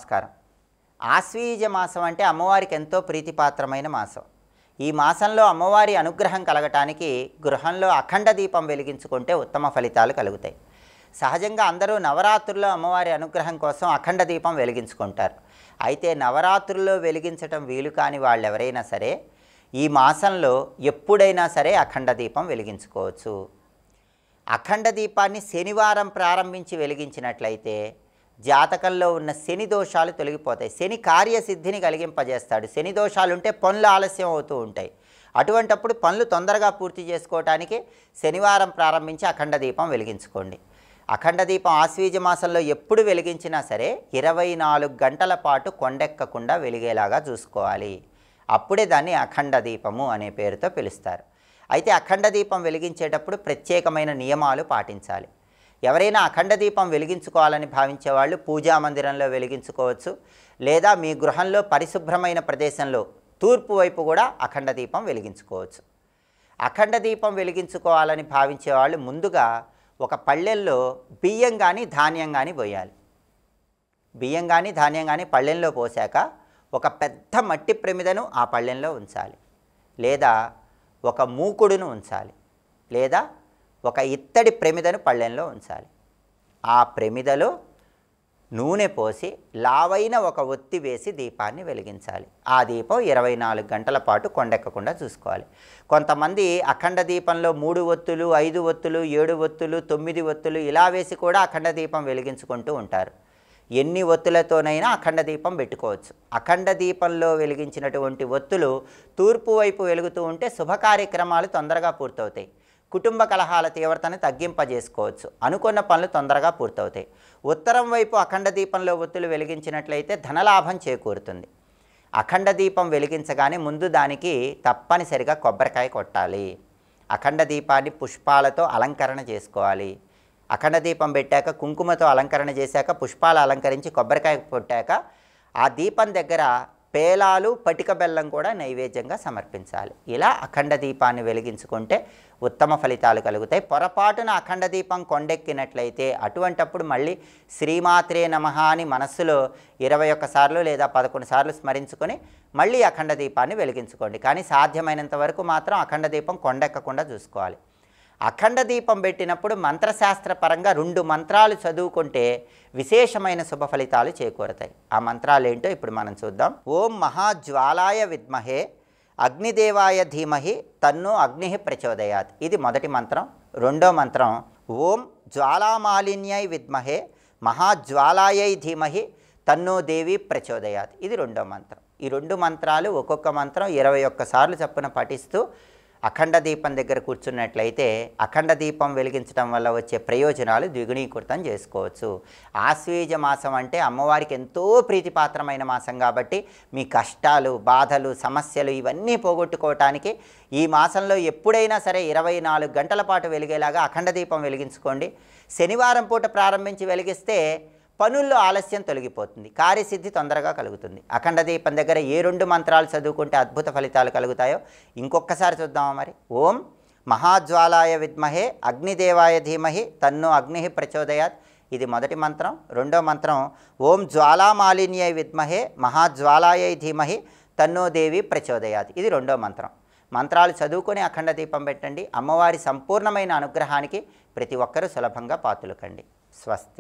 నమస్కారం. ఆశ్వీజ మాసం అంటే అమ్మవారికి ఎంతో ప్రీతిపాత్రమైన మాసం. ఈ మాసంలో అమ్మవారి అనుగ్రహం కలగటానికి గృహంలో అఖండ దీపం వెలిగించుకుంటే ఉత్తమ ఫలితాలు కలుగుతాయి. సహజంగా అందరూ నవరాత్రుల్లో అమ్మవారి అనుగ్రహం కోసం అఖండ దీపం వెలిగించుకుంటారు. అయితే నవరాత్రుల్లో వెలిగించటం వీలు కాని వాళ్ళు ఎవరైనా సరే ఈ మాసంలో ఎప్పుడైనా సరే అఖండ దీపం వెలిగించుకోవచ్చు. అఖండ దీపాన్ని శనివారం ప్రారంభించి వెలిగించినట్లయితే జాతకంలో ఉన్న శని దోషాలు తొలగిపోతాయి. శని కార్యసిద్ధిని కలిగింపజేస్తాడు. శని దోషాలు ఉంటే పనులు ఆలస్యం అవుతూ ఉంటాయి. అటువంటప్పుడు పనులు తొందరగా పూర్తి చేసుకోవటానికి శనివారం ప్రారంభించి అఖండ దీపం వెలిగించుకోండి. అఖండ దీపం ఆశ్వీజ మాసంలో ఎప్పుడు వెలిగించినా సరే 24 గంటల పాటు కొండెక్కకుండా వెలిగేలాగా చూసుకోవాలి. అప్పుడే దాన్ని అఖండ దీపము అనే పేరుతో పిలుస్తారు. అయితే అఖండ దీపం వెలిగించేటప్పుడు ప్రత్యేకమైన నియమాలు పాటించాలి. ఎవరైనా అఖండ దీపం వెలిగించుకోవాలని భావించే వాళ్ళు పూజా మందిరంలో వెలిగించుకోవచ్చు, లేదా మీ గృహంలో పరిశుభ్రమైన ప్రదేశంలో తూర్పు వైపు కూడా అఖండ దీపం వెలిగించుకోవచ్చు. అఖండ దీపం వెలిగించుకోవాలని భావించే వాళ్ళు ముందుగా ఒక పళ్ళెల్లో బియ్యం కానీ ధాన్యం కానీ పోయాలి. బియ్యం కానీ ధాన్యం కానీ పళ్ళెంలో పోసాక ఒక పెద్ద మట్టి ప్రమిదను ఆ పళ్ళెంలో ఉంచాలి, లేదా ఒక మూకుడును ఉంచాలి, లేదా ఒక ఇత్తడి ప్రమిదను పళ్ళెంలో ఉంచాలి. ఆ ప్రమిదలో నూనె పోసి లావైన ఒక ఒత్తి వేసి దీపాన్ని వెలిగించాలి. ఆ దీపం 24 గంటల పాటు కొండెక్కకుండా చూసుకోవాలి. కొంతమంది అఖండ దీపంలో 3 ఒత్తులు, 5 ఒత్తులు, 7 ఒత్తులు, 9 ఒత్తులు ఇలా వేసి కూడా అఖండ దీపం వెలిగించుకుంటూ ఉంటారు. ఎన్ని ఒత్తులతోనైనా అఖండ దీపం పెట్టుకోవచ్చు. అఖండ దీపంలో వెలిగించినటువంటి ఒత్తులు తూర్పు వైపు వెలుగుతూ ఉంటే శుభ కార్యక్రమాలు తొందరగా పూర్తవుతాయి. కుటుంబ కలహాల తీవ్రతను తగ్గింపజేసుకోవచ్చు. అనుకున్న పనులు తొందరగా పూర్తవుతాయి. ఉత్తరం వైపు అఖండ దీపంలో ఒత్తులు వెలిగించినట్లయితే ధనలాభం చేకూరుతుంది. అఖండ దీపం వెలిగించగానే ముందు దానికి తప్పనిసరిగా కొబ్బరికాయ కొట్టాలి. అఖండ దీపాన్ని పుష్పాలతో అలంకరణ చేసుకోవాలి. అఖండ దీపం పెట్టాక కుంకుమతో అలంకరణ చేశాక పుష్పాలు అలంకరించి కొబ్బరికాయ కొట్టాక ఆ దీపం దగ్గర పేలాలు, పటిక బెల్లం కూడా నైవేద్యంగా సమర్పించాలి. ఇలా అఖండ దీపాన్ని వెలిగించుకుంటే ఉత్తమ ఫలితాలు కలుగుతాయి. పొరపాటున అఖండ దీపం కొండెక్కినట్లయితే అటువంటప్పుడు మళ్ళీ శ్రీమాత్రే నమః అని మనస్సులో 21 సార్లు లేదా 11 సార్లు స్మరించుకొని మళ్ళీ అఖండ దీపాన్ని వెలిగించుకోండి. కానీ సాధ్యమైనంత వరకు మాత్రం అఖండ దీపం కొండెక్కకుండా చూసుకోవాలి. అఖండ దీపం పెట్టినప్పుడు మంత్రశాస్త్రపరంగా 2 మంత్రాలు చదువుకుంటే విశేషమైన శుభ ఫలితాలు చేకూరతాయి. ఆ మంత్రాలు ఏంటో ఇప్పుడు మనం చూద్దాం. ఓం మహాజ్వాలాయ విద్మహే అగ్నిదేవాయ ధీమహి తన్నో అగ్ని ప్రచోదయాత్. ఇది మొదటి మంత్రం. రెండో మంత్రం ఓం జ్వాలామాలిన్యై విద్మహే మహాజ్వాలాయై ధీమహి తన్నో దేవి ప్రచోదయాత్. ఇది రెండో మంత్రం. ఈ 2 మంత్రాలు ఒక్కొక్క మంత్రం 21 సార్లు చప్పున పఠిస్తూ అఖండ దీపం దగ్గర కూర్చున్నట్లయితే అఖండ దీపం వెలిగించడం వల్ల వచ్చే ప్రయోజనాలు ద్విగుణీకృతం చేసుకోవచ్చు. ఆశ్వీజ మాసం అంటే అమ్మవారికి ఎంతో ప్రీతిపాత్రమైన మాసం కాబట్టి మీ కష్టాలు, బాధలు, సమస్యలు ఇవన్నీ పోగొట్టుకోవటానికి ఈ మాసంలో ఎప్పుడైనా సరే 24 గంటల పాటు వెలిగేలాగా అఖండ దీపం వెలిగించుకోండి. శనివారం పూట ప్రారంభించి వెలిగిస్తే పనుల్లో ఆలస్యం తొలగిపోతుంది, కార్యసిద్ధి తొందరగా కలుగుతుంది. అఖండ దీపం దగ్గర ఏ 2 మంత్రాలు చదువుకుంటే అద్భుత ఫలితాలు కలుగుతాయో ఇంకొకసారి చూద్దామా మరి. ఓం మహాజ్వాలాయ విద్మహే అగ్నిదేవాయ ధీమహి తన్నో అగ్ని ప్రచోదయాత్. ఇది మొదటి మంత్రం. రెండో మంత్రం ఓం జ్వాలామాలిన్యై విద్మహే మహాజ్వాలాయై ధీమహి తన్నో దేవి ప్రచోదయాత్. ఇది రెండో మంత్రం. మంత్రాలు చదువుకొని అఖండ దీపం పెట్టండి. అమ్మవారి సంపూర్ణమైన అనుగ్రహానికి ప్రతి ఒక్కరూ సులభంగా పాతులకండి. స్వస్తి.